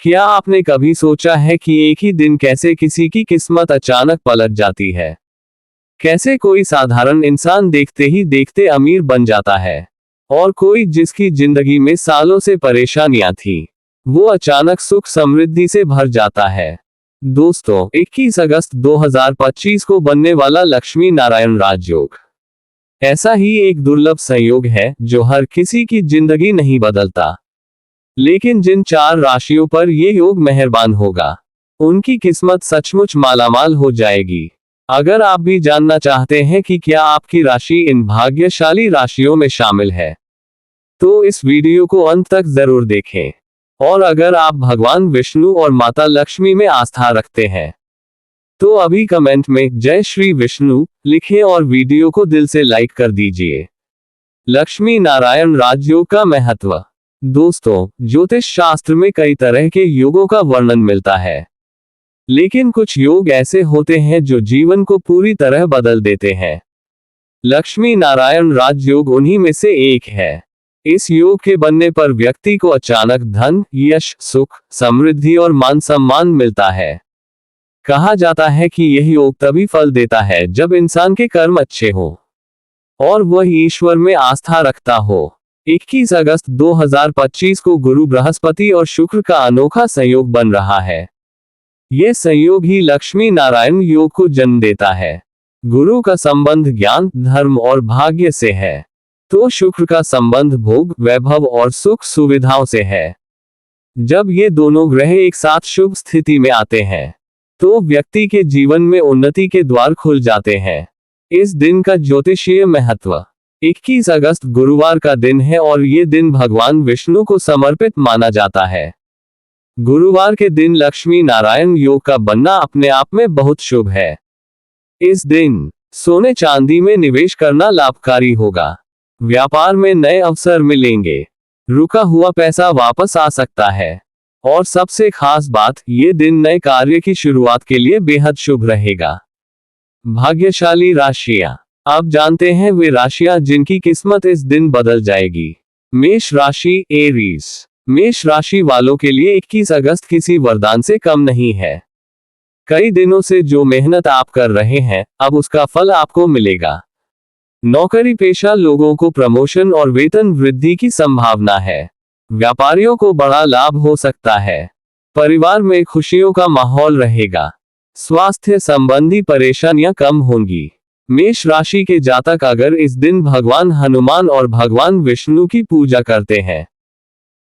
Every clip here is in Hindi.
क्या आपने कभी सोचा है कि एक ही दिन कैसे किसी की किस्मत अचानक पलट जाती है? कैसे कोई साधारण इंसान देखते ही देखते अमीर बन जाता है, और कोई जिसकी जिंदगी में सालों से परेशानियां थी, वो अचानक सुख समृद्धि से भर जाता है। दोस्तों, 21 अगस्त 2025 को बनने वाला लक्ष्मी नारायण राजयोग ऐसा ही एक दुर्लभ संयोग है जो हर किसी की जिंदगी नहीं बदलता, लेकिन जिन 4 राशियों पर ये योग मेहरबान होगा, उनकी किस्मत सचमुच मालामाल हो जाएगी। अगर आप भी जानना चाहते हैं कि क्या आपकी राशि इन भाग्यशाली राशियों में शामिल है, तो इस वीडियो को अंत तक जरूर देखें। और अगर आप भगवान विष्णु और माता लक्ष्मी में आस्था रखते हैं, तो अभी कमेंट में जय श्री विष्णु लिखें और वीडियो को दिल से लाइक कर दीजिए। लक्ष्मी नारायण राजयोग का महत्व। दोस्तों, ज्योतिष शास्त्र में कई तरह के योगों का वर्णन मिलता है, लेकिन कुछ योग ऐसे होते हैं जो जीवन को पूरी तरह बदल देते हैं। लक्ष्मी नारायण राजयोग उन्हीं में से एक है। इस योग के बनने पर व्यक्ति को अचानक धन, यश, सुख, समृद्धि और मान सम्मान मिलता है। कहा जाता है कि यह योग तभी फल देता है जब इंसान के कर्म अच्छे हो और वह ईश्वर में आस्था रखता हो। 21 अगस्त 2025 को गुरु, बृहस्पति और शुक्र का अनोखा संयोग बन रहा है। यह संयोग ही लक्ष्मी नारायण योग को जन्म देता है। गुरु का संबंध ज्ञान, धर्म और भाग्य से है, तो शुक्र का संबंध भोग, वैभव और सुख सुविधाओं से है। जब ये दोनों ग्रह एक साथ शुभ स्थिति में आते हैं, तो व्यक्ति के जीवन में उन्नति के द्वार खुल जाते हैं। इस दिन का ज्योतिषीय महत्व। 21 अगस्त गुरुवार का दिन है और ये दिन भगवान विष्णु को समर्पित माना जाता है। गुरुवार के दिन लक्ष्मी नारायण योग का बनना अपने आप में बहुत शुभ है। इस दिन सोने चांदी में निवेश करना लाभकारी होगा। व्यापार में नए अवसर मिलेंगे। रुका हुआ पैसा वापस आ सकता है। और सबसे खास बात, ये दिन नए कार्य की शुरुआत के लिए बेहद शुभ रहेगा। भाग्यशाली राशियां। अब जानते हैं वे राशियां जिनकी किस्मत इस दिन बदल जाएगी। मेष राशि, एरीज। मेष राशि वालों के लिए 21 अगस्त किसी वरदान से कम नहीं है। कई दिनों से जो मेहनत आप कर रहे हैं, अब उसका फल आपको मिलेगा। नौकरी पेशा लोगों को प्रमोशन और वेतन वृद्धि की संभावना है। व्यापारियों को बड़ा लाभ हो सकता है। परिवार में खुशियों का माहौल रहेगा। स्वास्थ्य संबंधी परेशानियां कम होंगी। मेष राशि के जातक अगर इस दिन भगवान हनुमान और भगवान विष्णु की पूजा करते हैं,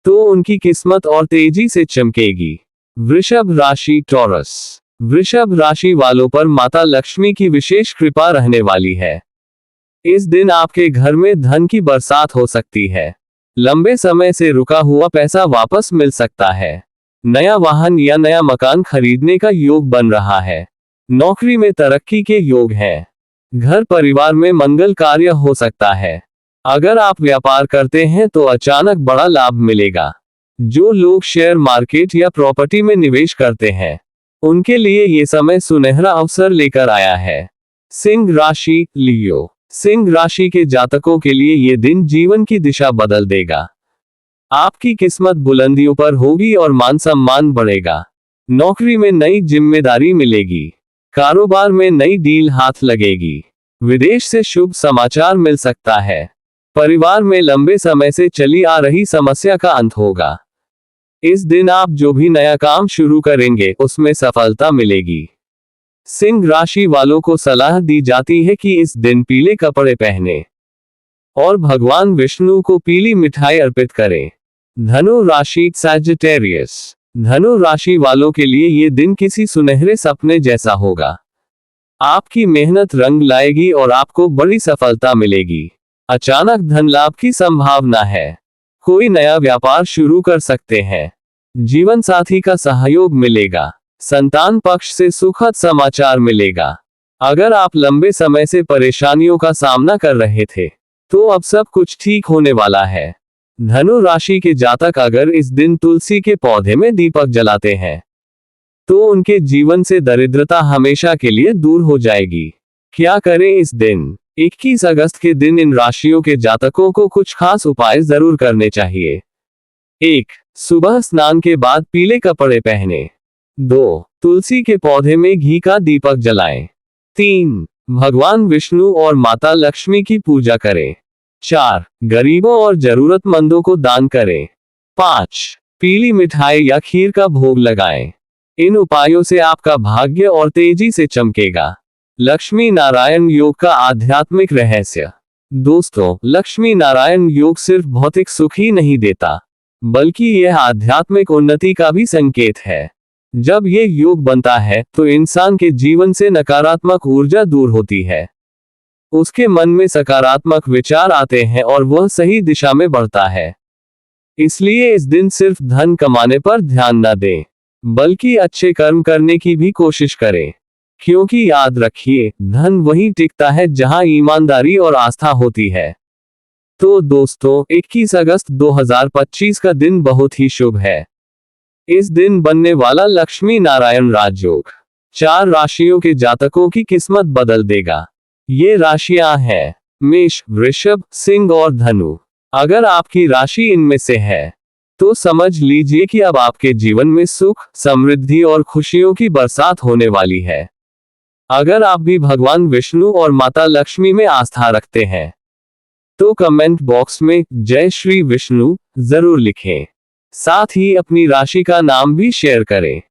तो उनकी किस्मत और तेजी से चमकेगी। वृषभ राशि, टॉरस। वृषभ राशि वालों पर माता लक्ष्मी की विशेष कृपा रहने वाली है। इस दिन आपके घर में धन की बरसात हो सकती है। लंबे समय से रुका हुआ पैसा वापस मिल सकता है। नया वाहन या नया मकान खरीदने का योग बन रहा है। नौकरी में तरक्की के योग हैं। घर परिवार में मंगल कार्य हो सकता है। अगर आप व्यापार करते हैं तो अचानक बड़ा लाभ मिलेगा। जो लोग शेयर मार्केट या प्रॉपर्टी में निवेश करते हैं, उनके लिए ये समय सुनहरा अवसर लेकर आया है। सिंह राशि, लियो। सिंह राशि के जातकों के लिए ये दिन जीवन की दिशा बदल देगा। आपकी किस्मत बुलंदियों पर होगी और मान सम्मान बढ़ेगा। नौकरी में नई जिम्मेदारी मिलेगी। कारोबार में नई डील हाथ लगेगी। विदेश से शुभ समाचार मिल सकता है। परिवार में लंबे समय से चली आ रही समस्या का अंत होगा। इस दिन आप जो भी नया काम शुरू करेंगे, उसमें सफलता मिलेगी। सिंह राशि वालों को सलाह दी जाती है कि इस दिन पीले कपड़े पहने और भगवान विष्णु को पीली मिठाई अर्पित करें। धनु राशि, सैजिटेरियस। धनु राशि वालों के लिए ये दिन किसी सुनहरे सपने जैसा होगा। आपकी मेहनत रंग लाएगी और आपको बड़ी सफलता मिलेगी। अचानक धन लाभ की संभावना है। कोई नया व्यापार शुरू कर सकते हैं। जीवन साथी का सहयोग मिलेगा। संतान पक्ष से सुखद समाचार मिलेगा। अगर आप लंबे समय से परेशानियों का सामना कर रहे थे, तो अब सब कुछ ठीक होने वाला है। धनु राशि के जातक अगर इस दिन तुलसी के पौधे में दीपक जलाते हैं, तो उनके जीवन से दरिद्रता हमेशा के लिए दूर हो जाएगी। क्या करें इस दिन? 21 अगस्त के दिन इन राशियों के जातकों को कुछ खास उपाय जरूर करने चाहिए। 1. सुबह स्नान के बाद पीले कपड़े पहने। 2. तुलसी के पौधे में घी का दीपक जलाएं। 3. भगवान विष्णु और माता लक्ष्मी की पूजा करें। 4. गरीबों और जरूरतमंदों को दान करें। 5. पीली मिठाई या खीर का भोग लगाएं। इन उपायों से आपका भाग्य और तेजी से चमकेगा। लक्ष्मी नारायण योग का आध्यात्मिक रहस्य। दोस्तों, लक्ष्मी नारायण योग सिर्फ भौतिक सुख ही नहीं देता, बल्कि यह आध्यात्मिक उन्नति का भी संकेत है। जब ये योग बनता है तो इंसान के जीवन से नकारात्मक ऊर्जा दूर होती है, उसके मन में सकारात्मक विचार आते हैं और वह सही दिशा में बढ़ता है। इसलिए इस दिन सिर्फ धन कमाने पर ध्यान न दें, बल्कि अच्छे कर्म करने की भी कोशिश करें, क्योंकि याद रखिए, धन वहीं टिकता है जहां ईमानदारी और आस्था होती है। तो दोस्तों, 21 अगस्त 2025 का दिन बहुत ही शुभ है। इस दिन बनने वाला लक्ष्मी नारायण राजयोग 4 राशियों के जातकों की किस्मत बदल देगा। ये राशियां हैं मेष, वृषभ, सिंह और धनु। अगर आपकी राशि इनमें से है तो समझ लीजिए कि अब आपके जीवन में सुख, समृद्धि और खुशियों की बरसात होने वाली है। अगर आप भी भगवान विष्णु और माता लक्ष्मी में आस्था रखते हैं तो कमेंट बॉक्स में जय श्री विष्णु जरूर लिखें। साथ ही अपनी राशि का नाम भी शेयर करें।